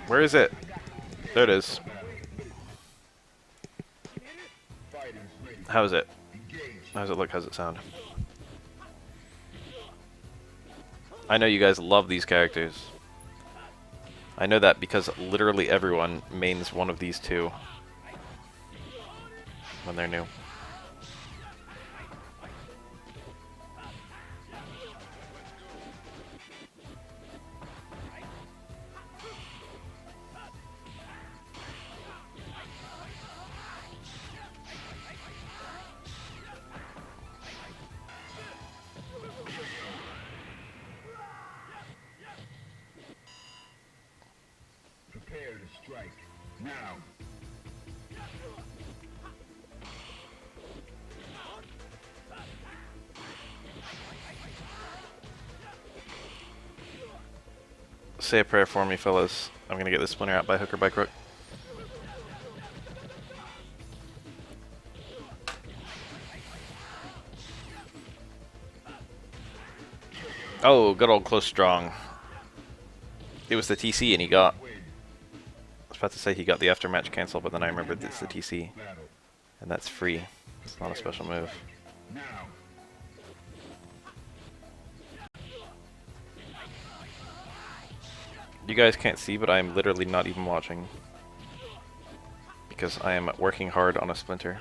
Where is it? There it is. How is it? How does it look? How does it sound? I know you guys love these characters. I know that because literally everyone mains one of these two when they're new. Prepare to strike now. Say a prayer for me, fellas. I'm gonna get this splinter out by hook or by crook. Oh, good old close strong. It was the TC and he got... I was about to say he got the aftermatch cancel, but then I remembered it's the TC. And that's free. It's not a special move. You guys can't see, but I am literally not even watching. Because I am working hard on a splinter.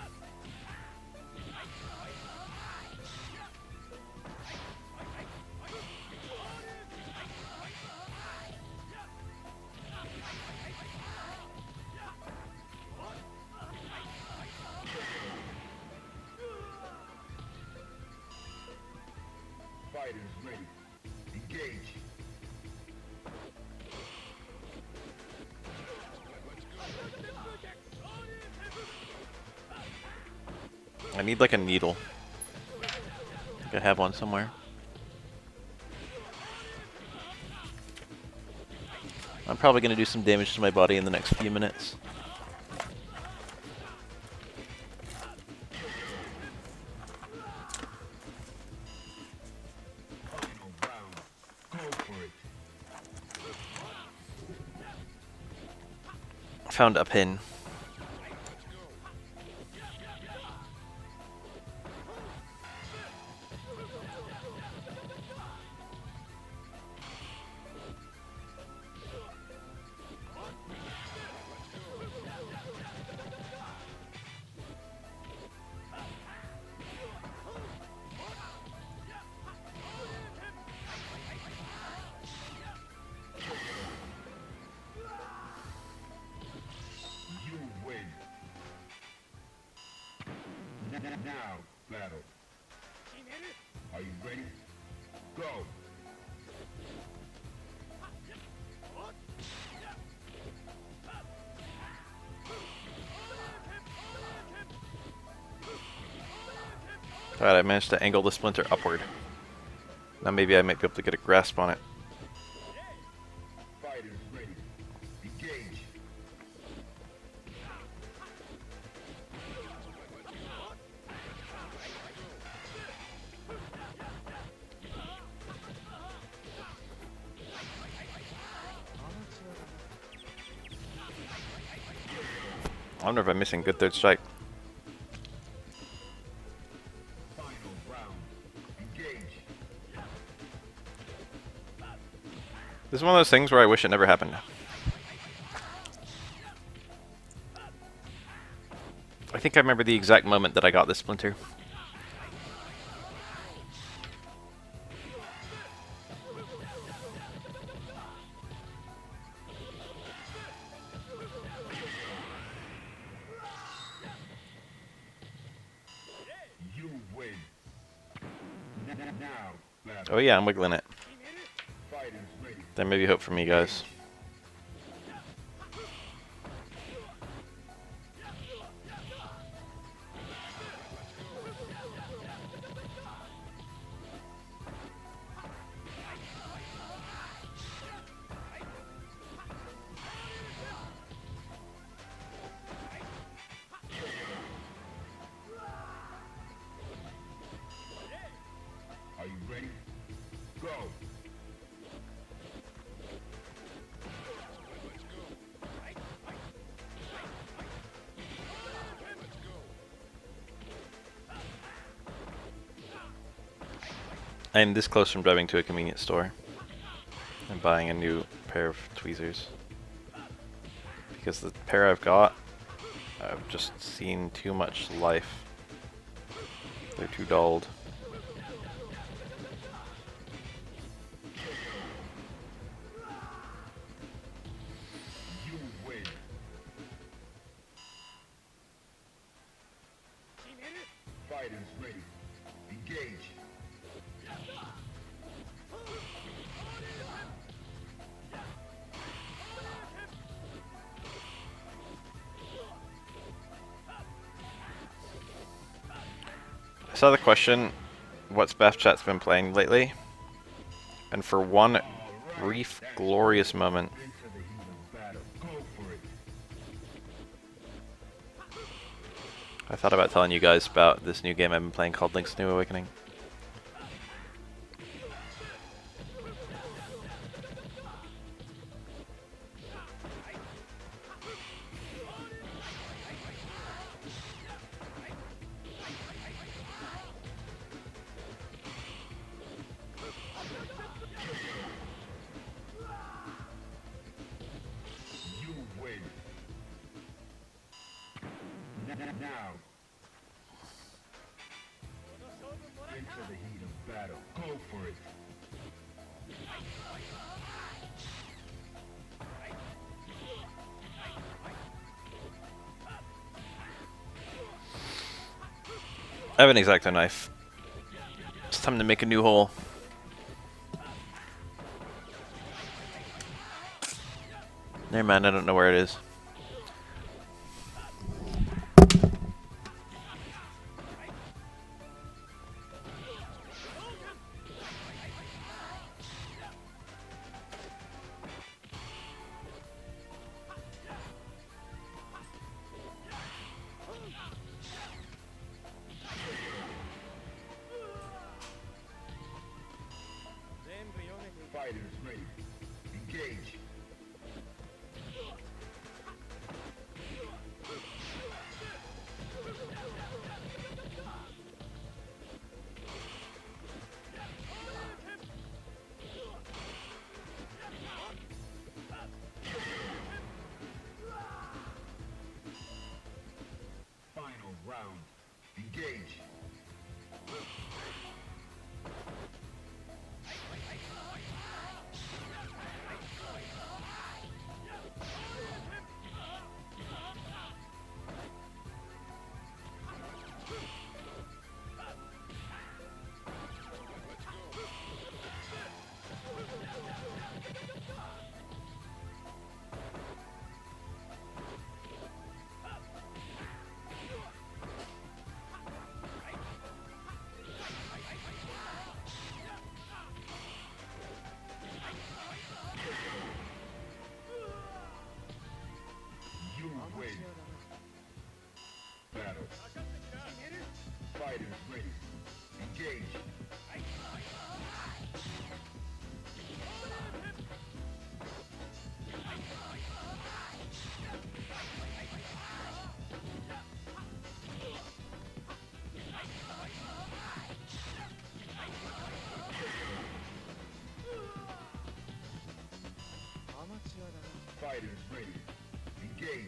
Fighters ready. Engage. I need like a needle. I think I have one somewhere. I'm probably going to do some damage to my body in the next few minutes. Final round. Go for it. Found a pin. You win. Now, battle. Are you ready? Go. Alright, I managed to angle the splinter upward. Now maybe I might be able to get a grasp on it. Fighters ready. Engage. I wonder if I'm missing good third strike. Final round. Engage. This is one of those things where I wish it never happened. I think I remember the exact moment that I got this splinter. You win. Now, battle. Oh yeah, I'm wiggling it. Fighters ready. There may be hope for me, guys. Are you ready? Go. I'm this close from driving to a convenience store and buying a new pair of tweezers. Because the pair I've got, I've just seen too much life. They're too dulled. You win. Fighters ready. Engage. I saw the question, what's Chat's been playing lately? And for one brief, glorious moment, Into the heat of battle. Go for it. I thought about telling you guys about this new game I've been playing called Link's New Awakening. You win. Now. Into the heat of battle. Go for it. I have an X-Acto knife. It's time to make a new hole. Never mind, I don't know where it is. Fighters ready. Engage. Final round. Engage. You win. Battle. Fighters ready. Engage. Fighters ready. Engage.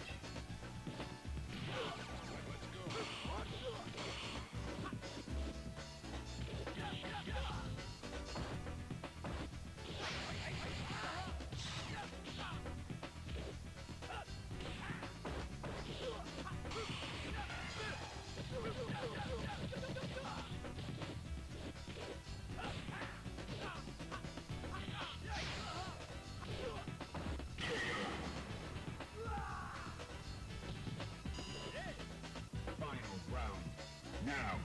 Final round. Now.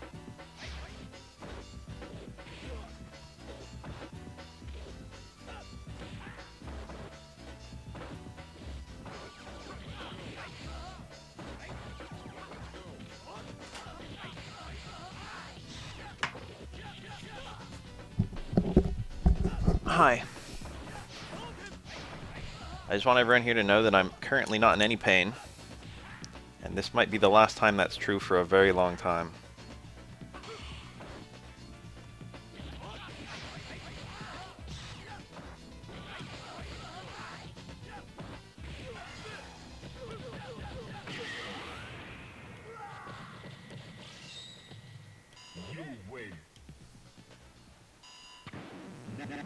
Hi. I just want everyone here to know that I'm currently not in any pain. And this might be the last time that's true for a very long time.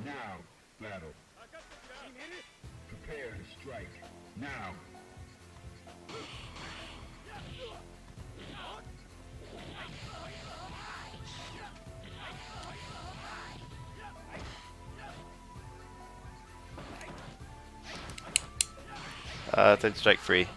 Now, battle. Prepare to strike. Now. Third strike free.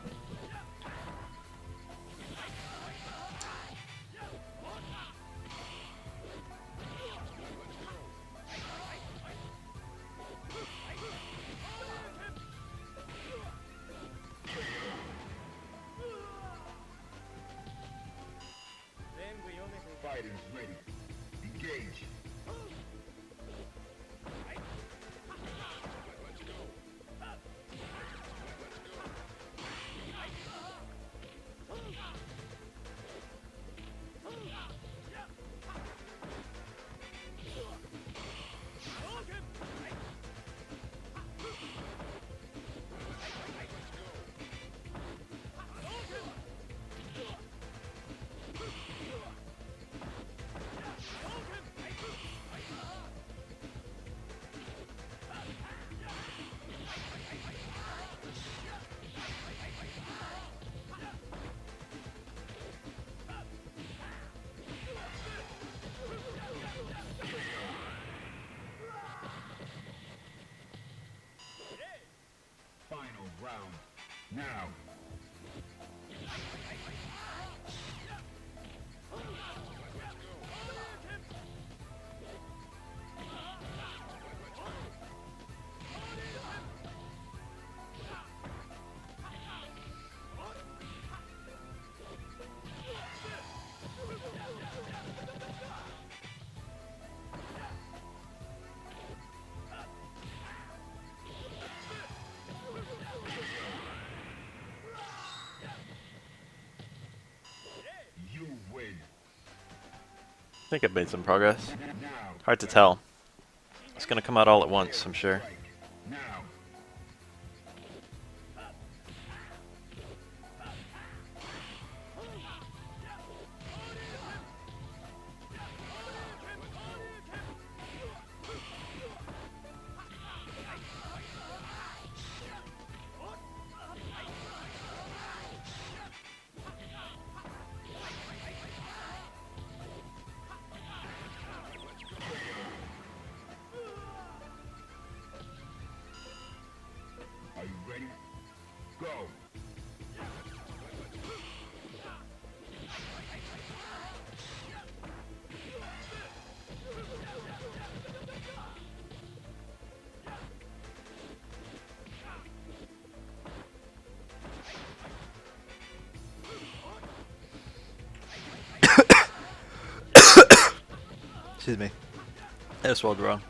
Fighters ready. Engage. Final round. Now. You win. I think I've made some progress. Now. Hard to tell. It's gonna come out all at once, I'm sure. Strike. Now. Are you ready? Go. Excuse me. I swallowed wrong.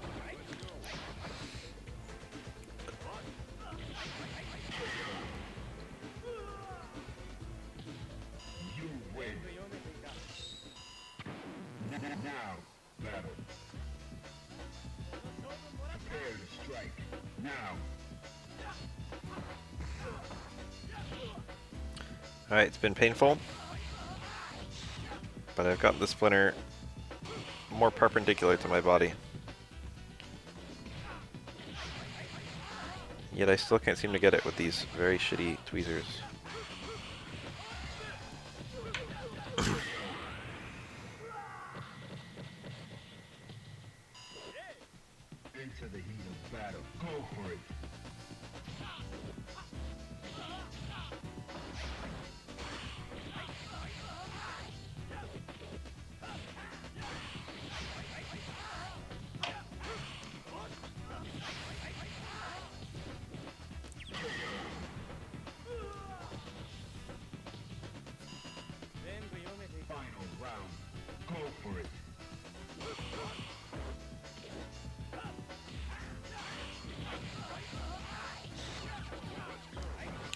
You win. Now, battle. Prepare to strike. Now. Alright, it's been painful. But I've got the splinter more perpendicular to my body. Yet I still can't seem to get it with these very shitty tweezers. Into the heat of battle. Go for it. Final round. Go for it.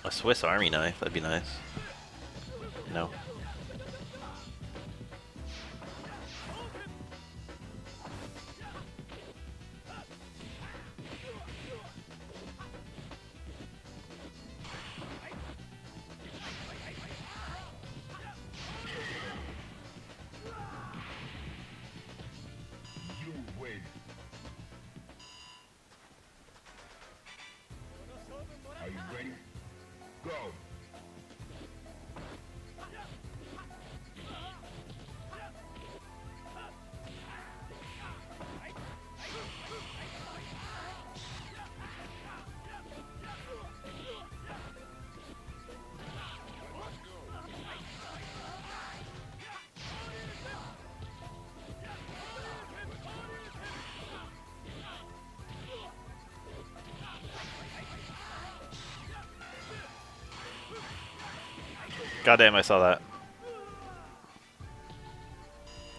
A Swiss Army knife, that'd be nice. No. You win. Go. Goddamn, I saw that.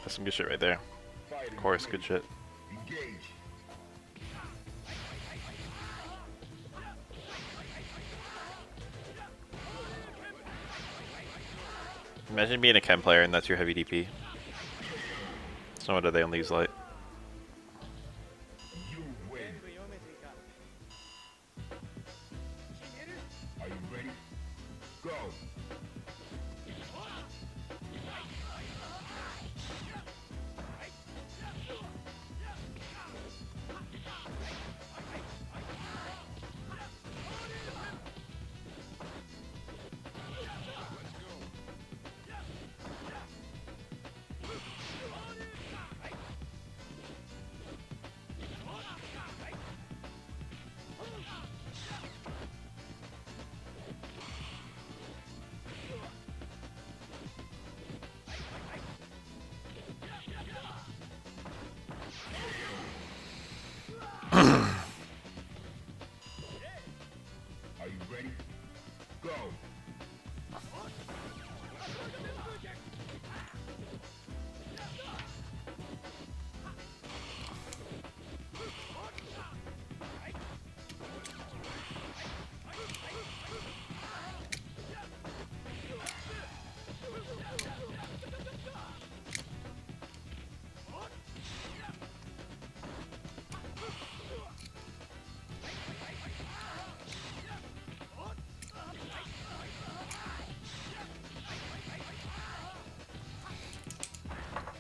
That's some good shit right there. Fighting Of course, good shit. Engage. Imagine being a chem player and that's your heavy DP. So no wonder they only use light. You win. Are you ready? Go. Are you ready? Go.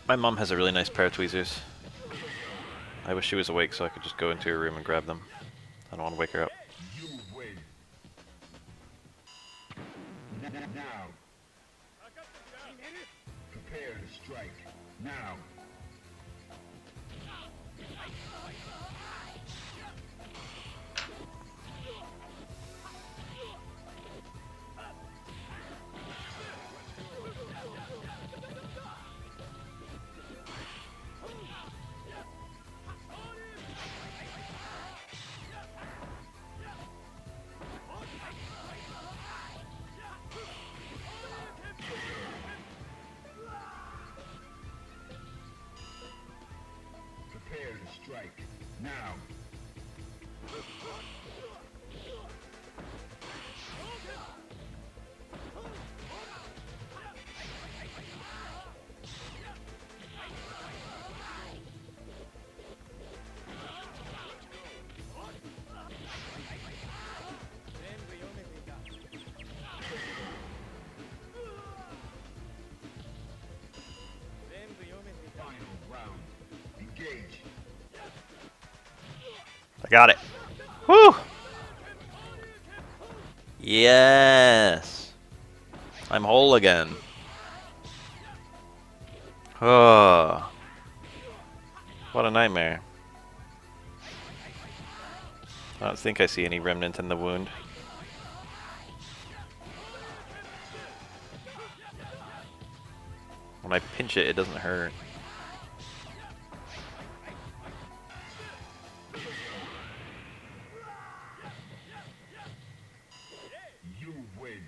My mom has a really nice pair of tweezers. I wish she was awake so I could just go into her room and grab them. I don't want to wake her up. You win. Now. Prepare to strike. Now. Prepare to strike. Now. Final round. Engage. I got it. Woo! Yes! I'm whole again. Oh. What a nightmare. I don't think I see any remnant in the wound. When I pinch it, it doesn't hurt. You win.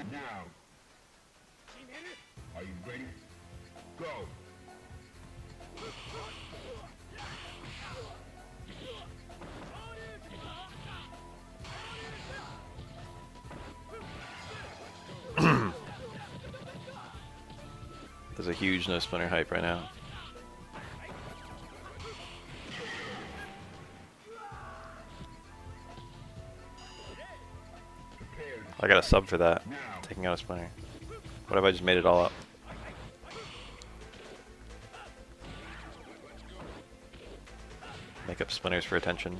Now. Are you ready? Go. There's a huge no splinter hype right now. Prepare to I got a sub for that. now. Taking out a splinter. What if I just made it all up? Make up splinters for attention.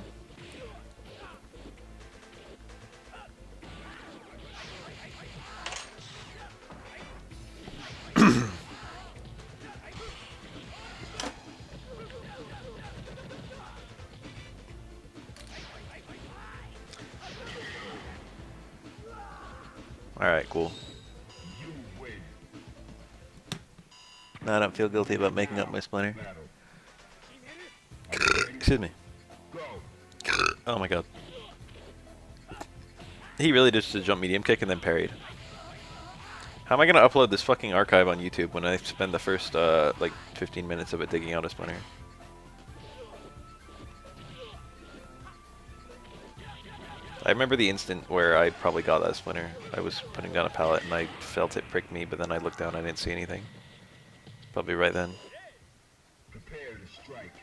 Alright, cool. You win. No, I don't feel guilty about making up my splinter. Battle. Are you ready? Excuse me. Go. Oh my god. He really just did jump medium kick and then parried. How am I gonna upload this fucking archive on YouTube when I spend the first like 15 minutes of it digging out a splinter? I remember the instant where I probably got that splinter. I was putting down a pallet and I felt it prick me, but then I looked down and I didn't see anything. Probably right then. Prepare to strike.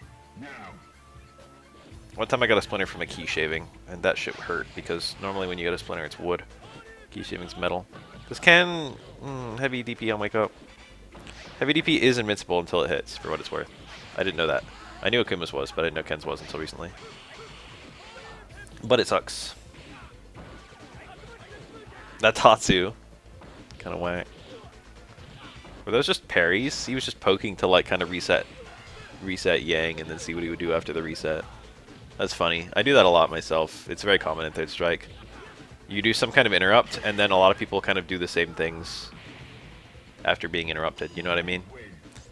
Now. One time I got a splinter from a key shaving, and that shit hurt, because normally when you get a splinter it's wood. Key shaving's metal. This can... heavy DP on wake up. Heavy DP is invincible until it hits, for what it's worth. I didn't know that. I knew Akuma's was, but I didn't know Ken's was until recently. But it sucks. That Tatsu. Kind of whack. Were those just parries? He was just poking to like kind of reset Yang and then see what he would do after the reset. That's funny. I do that a lot myself. It's very common in Third Strike. You do some kind of interrupt, and then a lot of people kind of do the same things after being interrupted. You know what I mean?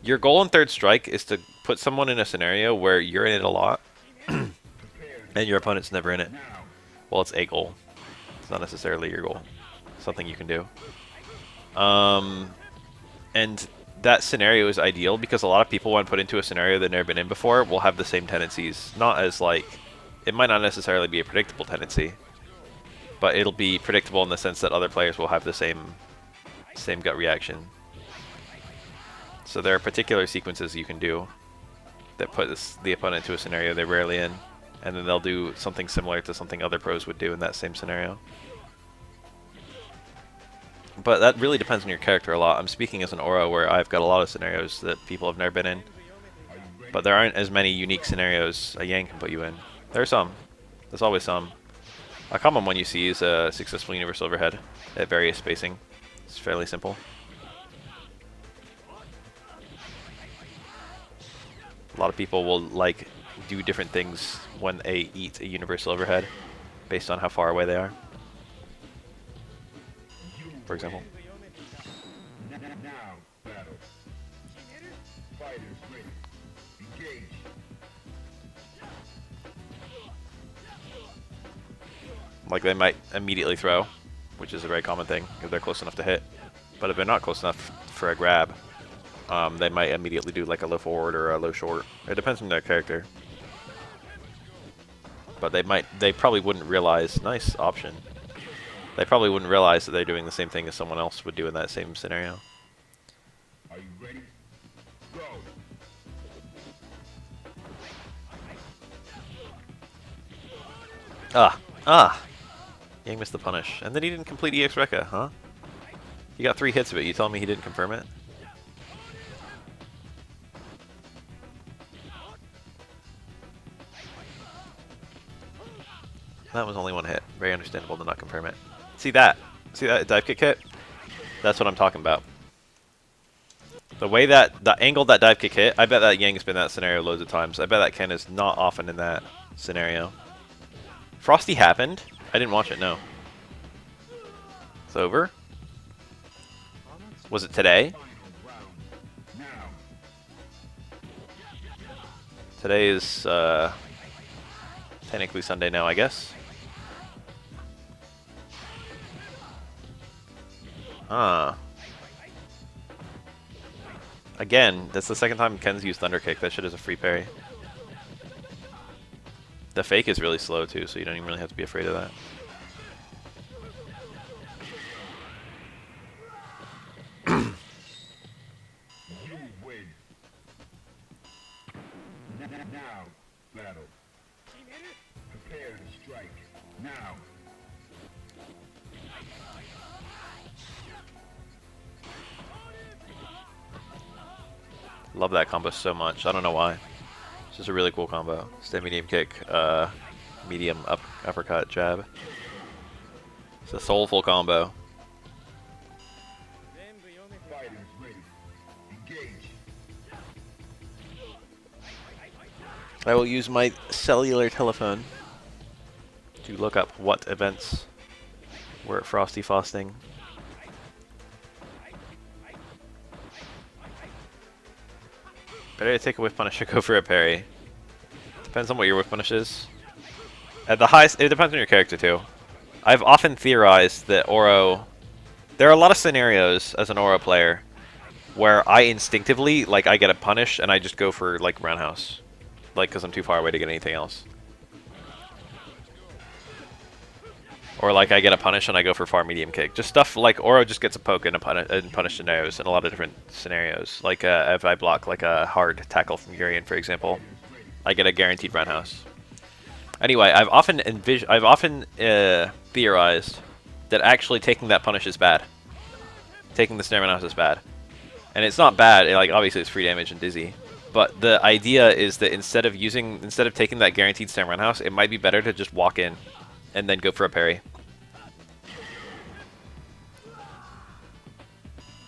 Your goal in Third Strike is to put someone in a scenario where you're in it a lot, and your opponent's never in it. Well, it's a goal. It's not necessarily your goal. Something you can do. And that scenario is ideal because a lot of people, when put into a scenario they've never been in before, will have the same tendencies. Not as like, it might not necessarily be a predictable tendency, but it'll be predictable in the sense that other players will have the same gut reaction. So there are particular sequences you can do that put the opponent into a scenario they're rarely in, and then they'll do something similar to something other pros would do in that same scenario. But that really depends on your character a lot. I'm speaking as an aura where I've got a lot of scenarios that people have never been in. But there aren't as many unique scenarios a Yang can put you in. There are some. There's always some. A common one you see is a successful universal overhead at various spacing. It's fairly simple. A lot of people will like do different things when they eat a universal overhead based on how far away they are. For example. Now, battle. Fighters ready. Engage. Like they might immediately throw, which is a very common thing if they're close enough to hit. But if they're not close enough for a grab, they might immediately do like a low forward or a low short. It depends on their character. But they probably wouldn't realize, nice option. They probably wouldn't realize that they're doing the same thing as someone else would do in that same scenario. Are you ready? Go. Yang missed the punish. And then he didn't complete EX Rekka, huh? He got 3 hits of it. You telling me he didn't confirm it? That was only 1 hit. Very understandable to not confirm it. See that? See that dive kick hit? That's what I'm talking about. The way that, the angle that dive kick hit, I bet that Yang's been in that scenario loads of times. I bet that Ken is not often in that scenario. Frosty happened? I didn't watch it, no. It's over? Was it today? Today is technically Sunday now, I guess. Again, that's the second time Ken's used Thunder Kick. That shit is a free parry. The fake is really slow too, so you don't even really have to be afraid of that. You win. Now, battle. Prepare to strike. Now. Love that combo so much. I don't know why. It's just a really cool combo. Stay medium kick, medium uppercut jab. It's a soulful combo. Fighters ready. Engage. I will use my cellular telephone to look up what events were at Frosty Frosting Better to take a whiff punish or go for a parry. Depends on what your whiff punish is. At the highest, it depends on your character too. I've often theorized that Oro... There are a lot of scenarios as an Oro player where I instinctively, like, I get a punish and I just go for, like, roundhouse. Like, because I'm too far away to get anything else. Or, like, I get a punish and I go for far medium kick. Just stuff like Oro just gets a poke and punish scenarios in a lot of different scenarios. Like, if I block, like, a hard tackle from Urian, for example, I get a guaranteed roundhouse. Anyway, I've often theorized that actually taking that punish is bad. Taking the snare roundhouse is bad. And it's not bad, like, obviously it's free damage and dizzy. But the idea is that instead of taking that guaranteed snare roundhouse, it might be better to just walk in and then go for a parry.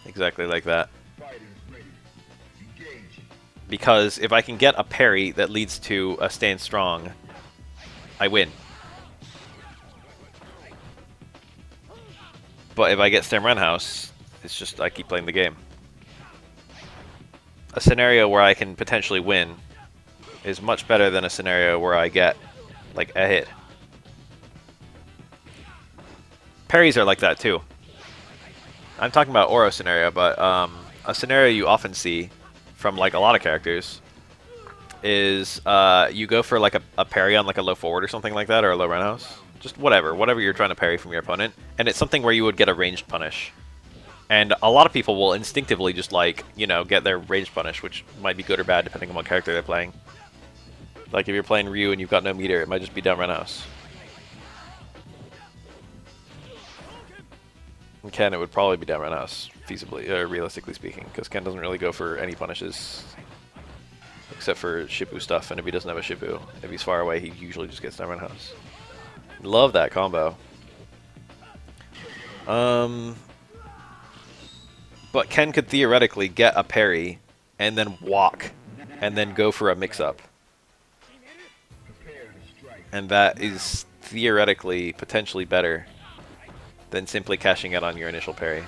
Exactly like that. Because if I can get a parry that leads to a stand strong, I win. But if I get Stem Roundhouse, it's just I keep playing the game. A scenario where I can potentially win is much better than a scenario where I get, like, a hit. Parries are like that too. I'm talking about Oro scenario, but a scenario you often see from, like, a lot of characters is you go for, like, a parry on, like, a low forward or something like that, or a low roundhouse. Just whatever you're trying to parry from your opponent. And it's something where you would get a ranged punish. And a lot of people will instinctively just, like, you know, get their ranged punish, which might be good or bad depending on what character they're playing. Like, if you're playing Ryu and you've got no meter, it might just be down roundhouse. And Ken, it would probably be down roundhouse, feasibly, realistically speaking, because Ken doesn't really go for any punishes except for Shibu stuff, and if he doesn't have a Shibu, if he's far away, he usually just gets down roundhouse. Love that combo. But Ken could theoretically get a parry and then walk and then go for a mix-up. And that is theoretically potentially better than simply cashing out on your initial parry.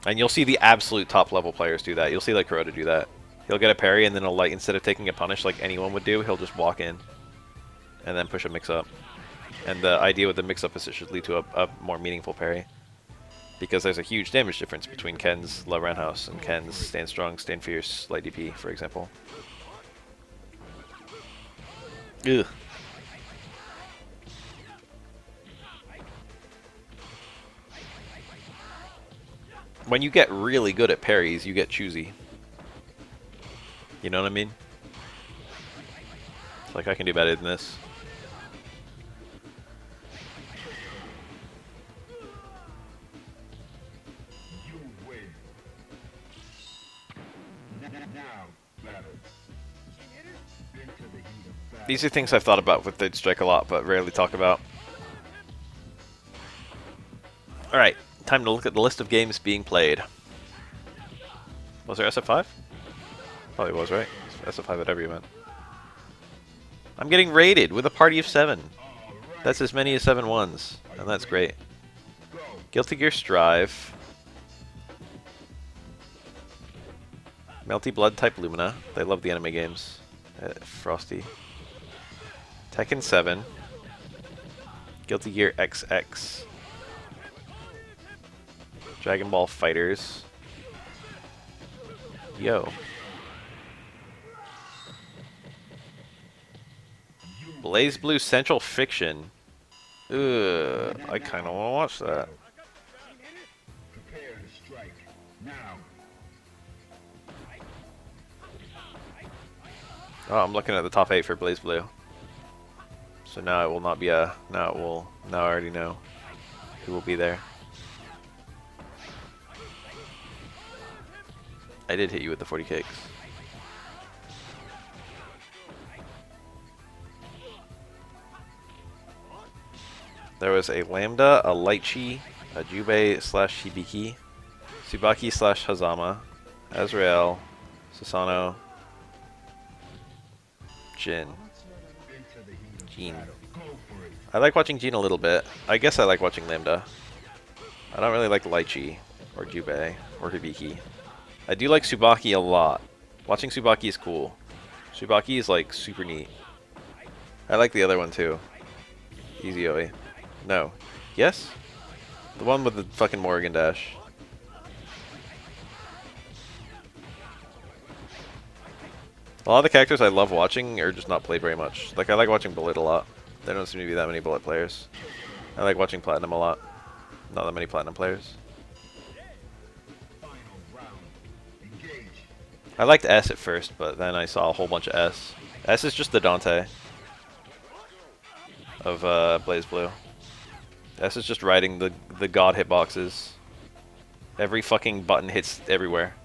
And you'll see the absolute top level players do that. You'll see like Kuroda do that. He'll get a parry and then he'll, like, instead of taking a punish like anyone would do, he'll just walk in and then push a mix-up. And the idea with the mix-up is it should lead to a more meaningful parry. Because there's a huge damage difference between Ken's low roundhouse and Ken's stand strong, stand fierce, light DP, for example. Ugh. When you get really good at parries, you get choosy. You know what I mean? It's like, I can do better than this. These are things I've thought about with Third Strike a lot, but rarely talk about. Alright, time to look at the list of games being played. Was there SF5? Probably was, right? SF5 at every event. I'm getting raided with a party of 7. That's as many as 7 ones, and that's great. Guilty Gear Strive. Melty Blood type Lumina. They love the anime games. Frosty. Tekken 7. Guilty Gear XX. Dragon Ball Fighters. Yo. BlazBlue Central Fiction. Ugh, I kind of want to watch that. Oh, I'm looking at the top 8 for BlazBlue. So now it will not be a... Now I already know who will be there. I did hit you with the 40 cakes. There was a Lambda, a Lychee, a Jubei / Hibiki, Tsubaki / Hazama, Azrael, Susano, Jin. I like watching Jin a little bit. I guess I like watching Lambda. I don't really like Lychee, or Jubei, or Hibiki. I do like Tsubaki a lot. Watching Tsubaki is cool. Tsubaki is like super neat. I like the other one too. Easy Oi. No. Yes? The one with the fucking Morrigan dash. A lot of the characters I love watching are just not played very much. Like, I like watching Bullet a lot. There don't seem to be that many Bullet players. I like watching Platinum a lot. Not that many Platinum players. I liked S at first, but then I saw a whole bunch of S. S is just the Dante of BlazBlue. S is just riding the god hitboxes. Every fucking button hits everywhere.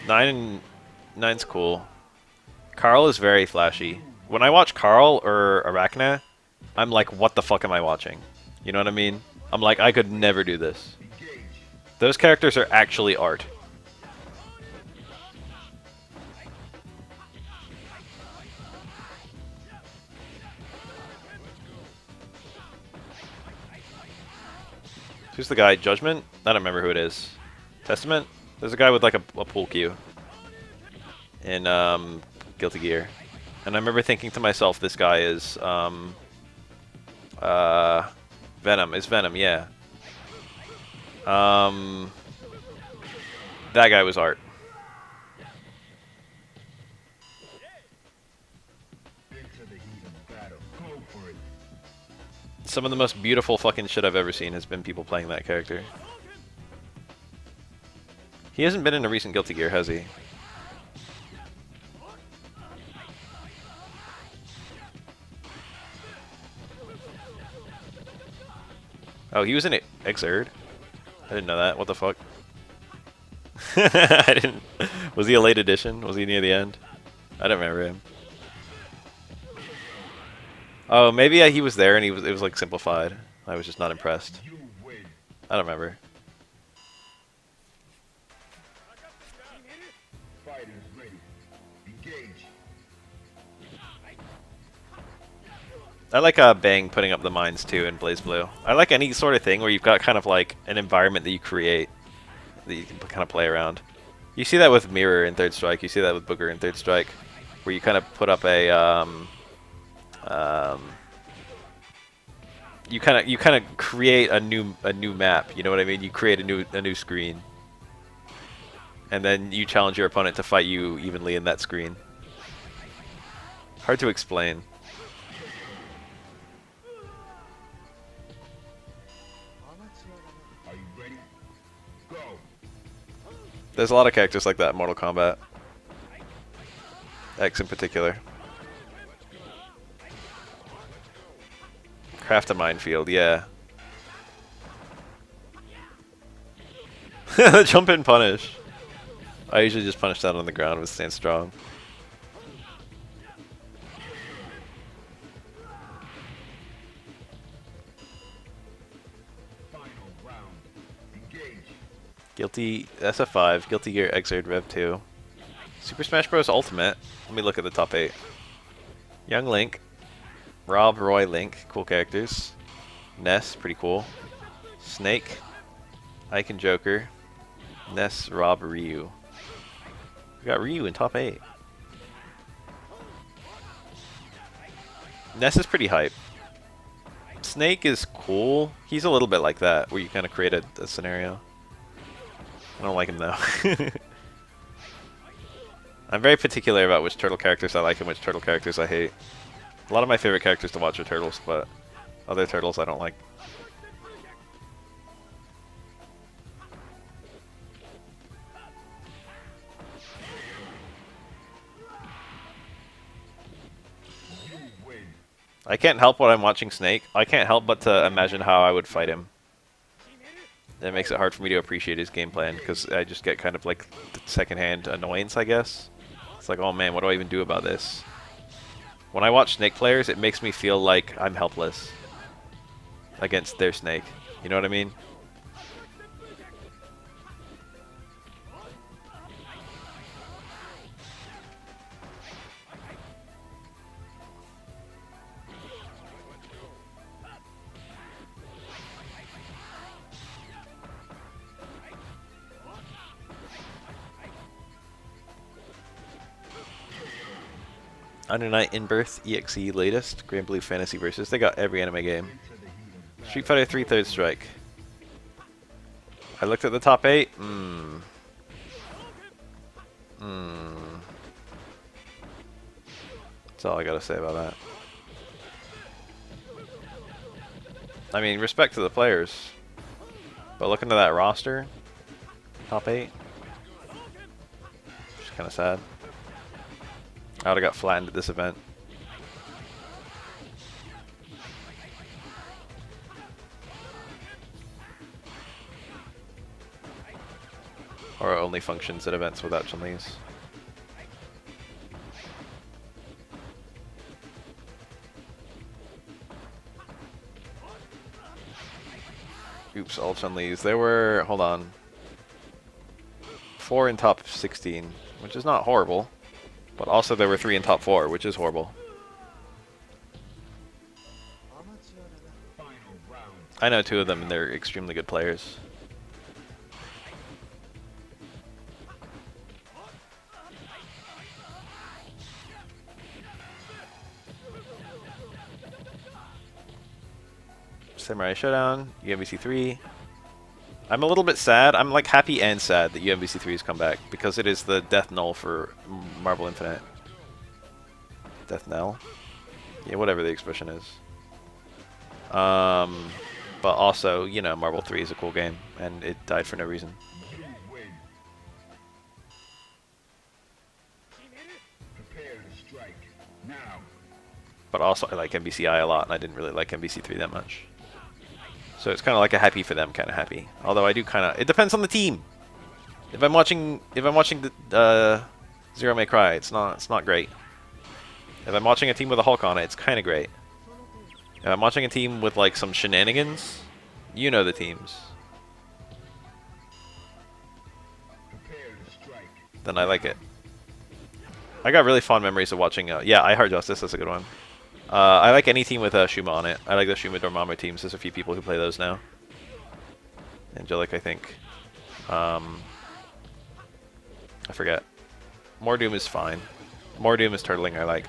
Nine's cool. Carl is very flashy. When I watch Carl or Arachna, I'm like, what the fuck am I watching? You know what I mean? I'm like, I could never do this. Those characters are actually art. Who's the guy? Judgment? I don't remember who it is. Testament? There's a guy with like a pool cue in Guilty Gear. And I remember thinking to myself, this guy is Venom. It's Venom, yeah. That guy was art. Some of the most beautiful fucking shit I've ever seen has been people playing that character. He hasn't been in a recent Guilty Gear, has he? Oh, he was in Exerd. I didn't know that. What the fuck? I didn't. Was he a late edition? Was he near the end? I don't remember him. Oh, maybe he was there and it was like simplified. I was just not impressed. I don't remember. I like Bang putting up the mines too in BlazBlue. I like any sort of thing where you've got kind of like an environment that you create that you can kind of play around. You see that with Mirror in Third Strike. You see that with Booger in Third Strike, where you kind of put up a you kind of create a new map. You know what I mean? You create a new screen, and then you challenge your opponent to fight you evenly in that screen. Hard to explain. There's a lot of characters like that in Mortal Kombat. X in particular. Craft a minefield, yeah. Jump in punish. I usually just punish that on the ground with Stand Strong. Guilty SF5, Guilty Gear Xrd Rev 2. Super Smash Bros. Ultimate. Let me look at the top 8. Young Link. Rob, Roy, Link. Cool characters. Ness, pretty cool. Snake. Ike and Joker. Ness, Rob, Ryu. We got Ryu in top 8. Ness is pretty hype. Snake is cool. He's a little bit like that, where you kind of create a scenario. I don't like him though. I'm very particular about which turtle characters I like and which turtle characters I hate. A lot of my favorite characters to watch are turtles, but other turtles I don't like. I can't help when I'm watching Snake. I can't help but to imagine how I would fight him. It makes it hard for me to appreciate his game plan, because I just get kind of like secondhand annoyance, I guess. It's like, oh man, what do I even do about this? When I watch Snake players, it makes me feel like I'm helpless against their Snake. You know what I mean? Under Night in Birth EXE latest Grand Blue Fantasy Versus. They got every anime game. Street Fighter 3 Third Strike. I looked at the top 8. That's all I gotta say about that. I mean, respect to the players. But looking at that roster, top 8, just kind of sad. I would have got flattened at this event. Or only functions at events without Chun-Li's. Oops, all Chun-Li's. There were, hold on, 4 in top 16, which is not horrible. But also there were 3 in top 4, which is horrible. I know 2 of them and they're extremely good players. Samurai Showdown, UMBC 3. I'm a little bit sad. I'm like happy and sad that UMBC 3 has come back because it is the death knell for Marvel Infinite. Death knell? Yeah, whatever the expression is. But also, you know, Marvel 3 is a cool game and it died for no reason. But also I like MBCI a lot and I didn't really like MBC 3 that much. So it's kind of like a happy for them kind of happy. Although I do kind of, it depends on the team. If I'm watching the Zero May Cry, it's not great. If I'm watching a team with a Hulk on it, it's kind of great. If I'm watching a team with like some shenanigans, you know the teams. Then I like it. I got really fond memories of watching. Yeah, I Heart Justice. That's a good one. I like any team with Shuma on it. I like the Shuma Dormammu teams. There's a few people who play those now. Angelic, I think. I forget. Mordoom is fine. Mordoom is turtling I like.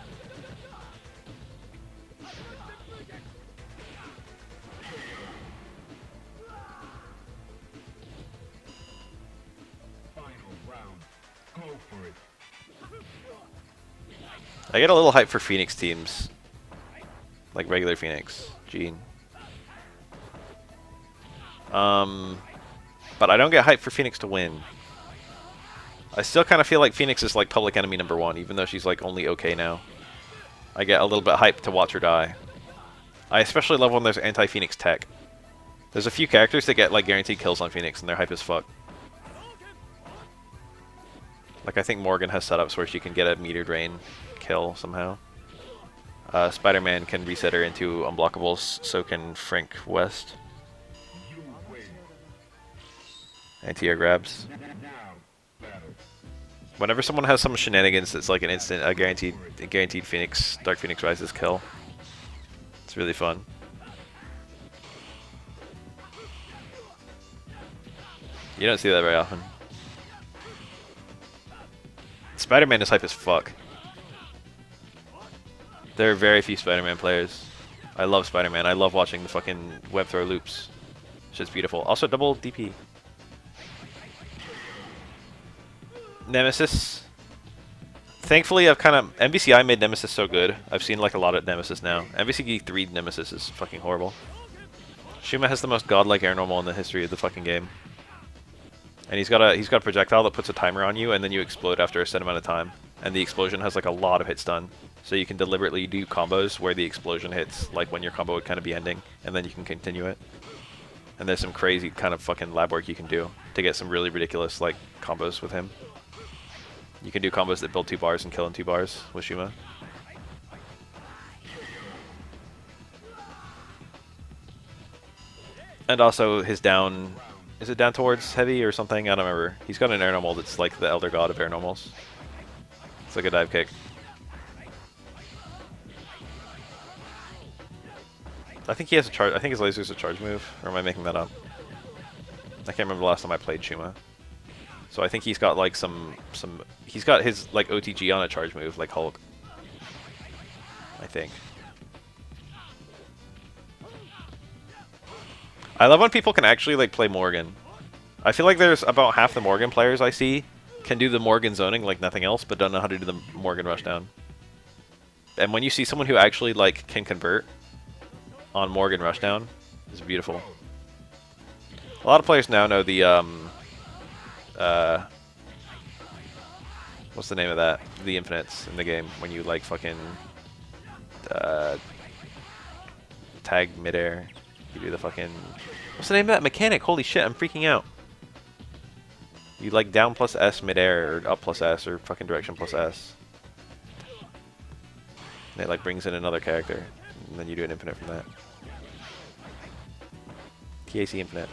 I get a little hype for Phoenix teams. Like regular Phoenix. Gene. But I don't get hype for Phoenix to win. I still kind of feel like Phoenix is like public enemy #1, even though she's like only okay now. I get a little bit hyped to watch her die. I especially love when there's anti-Phoenix tech. There's a few characters that get like guaranteed kills on Phoenix and they're hype as fuck. Like I think Morgan has setups where she can get a meter drain kill somehow. Spider-Man can reset her into unblockables, so can Frank West. Anti-air grabs. Whenever someone has some shenanigans, it's like an instant, a guaranteed Phoenix, Dark Phoenix Rises kill. It's really fun. You don't see that very often. Spider-Man is hype as fuck. There are very few Spider-Man players. I love Spider-Man. I love watching the fucking web throw loops. Shit's beautiful. Also double DP. Nemesis. Thankfully, I've kind of... MBCI made Nemesis so good. I've seen like a lot of Nemesis now. MBCI 3 Nemesis is fucking horrible. Shuma has the most godlike air normal in the history of the fucking game. And he's got a projectile that puts a timer on you and then you explode after a set amount of time. And the explosion has like a lot of hits done. So you can deliberately do combos where the explosion hits, like when your combo would kind of be ending, and then you can continue it. And there's some crazy kind of fucking lab work you can do to get some really ridiculous like combos with him. You can do combos that build 2 bars and kill in 2 bars with Shuma. And also his down... Is it down towards heavy or something? I don't remember. He's got an air normal that's like the elder god of air normals. It's like a dive kick. I think he has a charge. I think his laser is a charge move, or am I making that up? I can't remember the last time I played Shuma. So I think he's got like some. He's got his like OTG on a charge move, like Hulk. I think. I love when people can actually like play Morgan. I feel like there's about half the Morgan players I see can do the Morgan zoning like nothing else, but don't know how to do the Morgan rushdown. And when you see someone who actually like can convert on Morgan rushdown, it's beautiful. A lot of players now know the what's the name of that? The infinites in the game when you like fucking tag midair. You do the fucking... What's the name of that mechanic? Holy shit, I'm freaking out. You like down plus S midair, or up plus S, or fucking direction plus S. And it like brings in another character. And then you do an infinite from that. TAC infinite.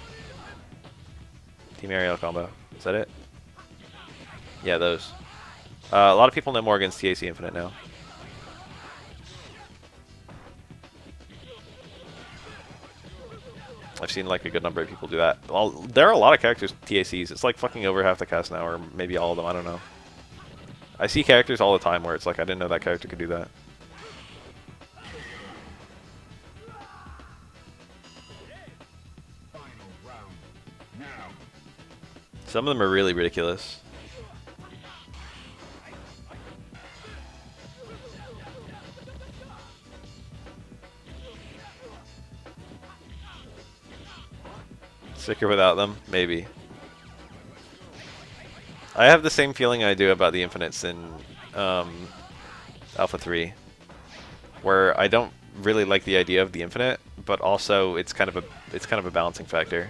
Team Ariel combo. Is that it? Yeah, those. A lot of people know Morgan's TAC infinite now. I've seen like a good number of people do that. Well, there are a lot of characters TACs. It's like fucking over half the cast now, or maybe all of them. I don't know. I see characters all the time where it's like, I didn't know that character could do that. Some of them are really ridiculous. Sicker without them? Maybe. I have the same feeling I do about the infinites in Alpha 3, where I don't really like the idea of the infinite, but also it's kind of a balancing factor.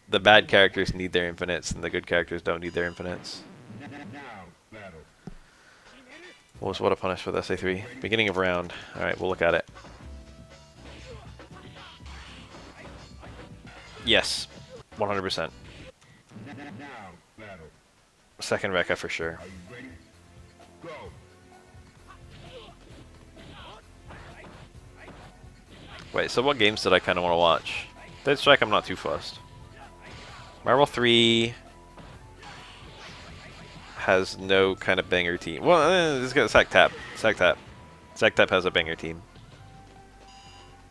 The bad characters need their infinites, and the good characters don't need their infinites. What was what a punish with SA3? Beginning of round. Alright, we'll look at it. Yes, 100%. Second Rekka for sure. Wait, so what games did I kind of want to watch? Dead Strike, I'm not too fussed. Marvel 3 has no kind of banger team. Well, it's got Sack Tap. Sack Tap. Sack Tap has a banger team.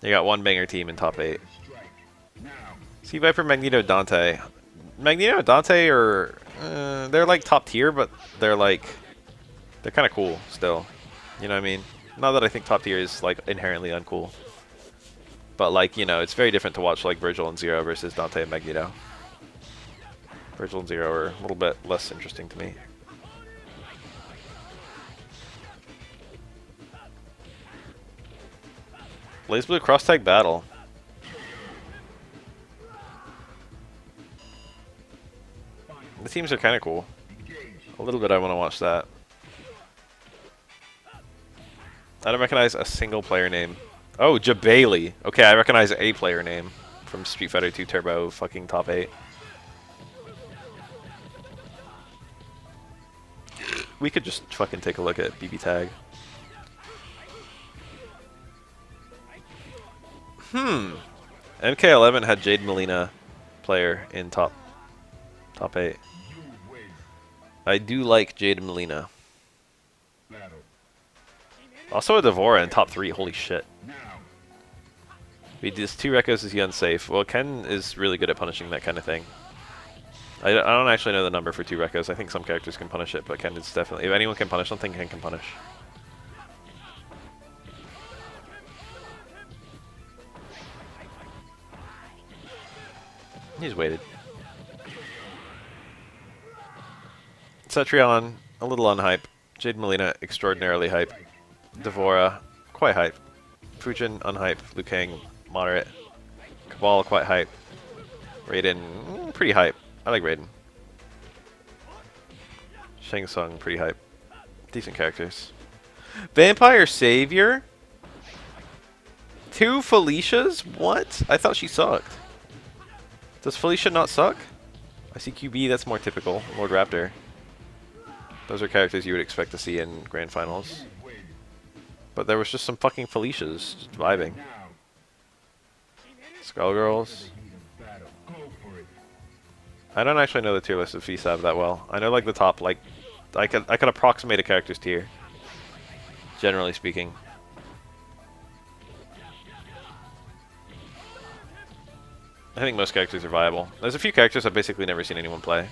They got one banger team in top 8. Sea Viper, Magneto, Dante. Magneto and Dante are... they're like top tier, but they're like... They're kind of cool still. You know what I mean? Not that I think top tier is like inherently uncool. But like, you know, it's very different to watch like Virgil and Zero versus Dante and Magneto. Virgil and Zero are a little bit less interesting to me. BlazBlue cross tag battle. The teams are kind of cool. A little bit I want to watch that. I don't recognize a single player name. Oh, Jabali. Okay, I recognize a player name from Street Fighter 2 Turbo fucking top 8. We could just fucking take a look at BB Tag. MK11 had Jade Molina player in top 8. I do like Jade Molina. Also a Devora in top 3. Holy shit. We just 2 Rekkos, is he unsafe? Well, Ken is really good at punishing that kind of thing. I don't actually know the number for 2 Rekkos. I think some characters can punish it, but Ken is definitely... If anyone can punish something, Ken can punish. He's waited. Cetrion, a little unhype. Jade Molina, extraordinarily hype. Devora, quite hype. Fujin, unhype. Liu Kang, moderate. Cabal, quite hype. Raiden, pretty hype. I like Raiden. Shang Tsung, pretty hype. Decent characters. Vampire Savior? 2 Felicias? What? I thought she sucked. Does Felicia not suck? I see QB, that's more typical. Lord Raptor. Those are characters you would expect to see in Grand Finals. But there was just some fucking Felicias just vibing. Skullgirls. I don't actually know the tier list of FISAB that well. I know like the top like I could approximate a character's tier, generally speaking. I think most characters are viable. There's a few characters I've basically never seen anyone play.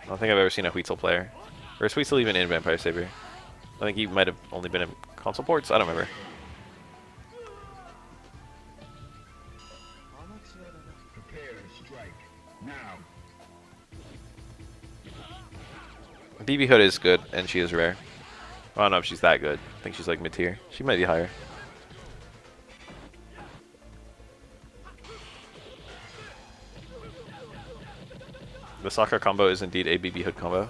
I don't think I've ever seen a Huizel player. Or is Huizel even in Vampire Saber? I think he might have only been in console ports. I don't remember. Prepare to strike. Now. BB Hood is good, and she is rare. I don't know if she's that good. I think she's like mid-tier. She might be higher. The Sokka combo is indeed a BB Hood combo.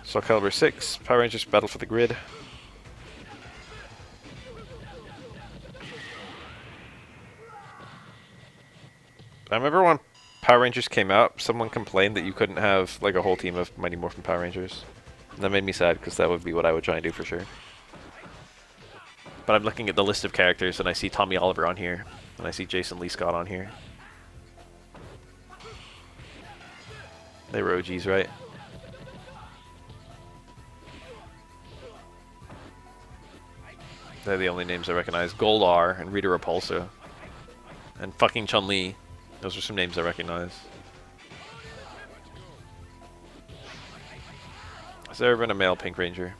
Soul Calibur 6, Power Rangers Battle for the Grid. I remember when Power Rangers came out, someone complained that you couldn't have like a whole team of Mighty Morphin Power Rangers. And that made me sad, because that would be what I would try and do for sure. But I'm looking at the list of characters, and I see Tommy Oliver on here, and I see Jason Lee Scott on here. They were OGs, right? They're the only names I recognize. Goldar and Rita Repulsa. And fucking Chun-Li. Those are some names I recognize. Has there ever been a male Pink Ranger?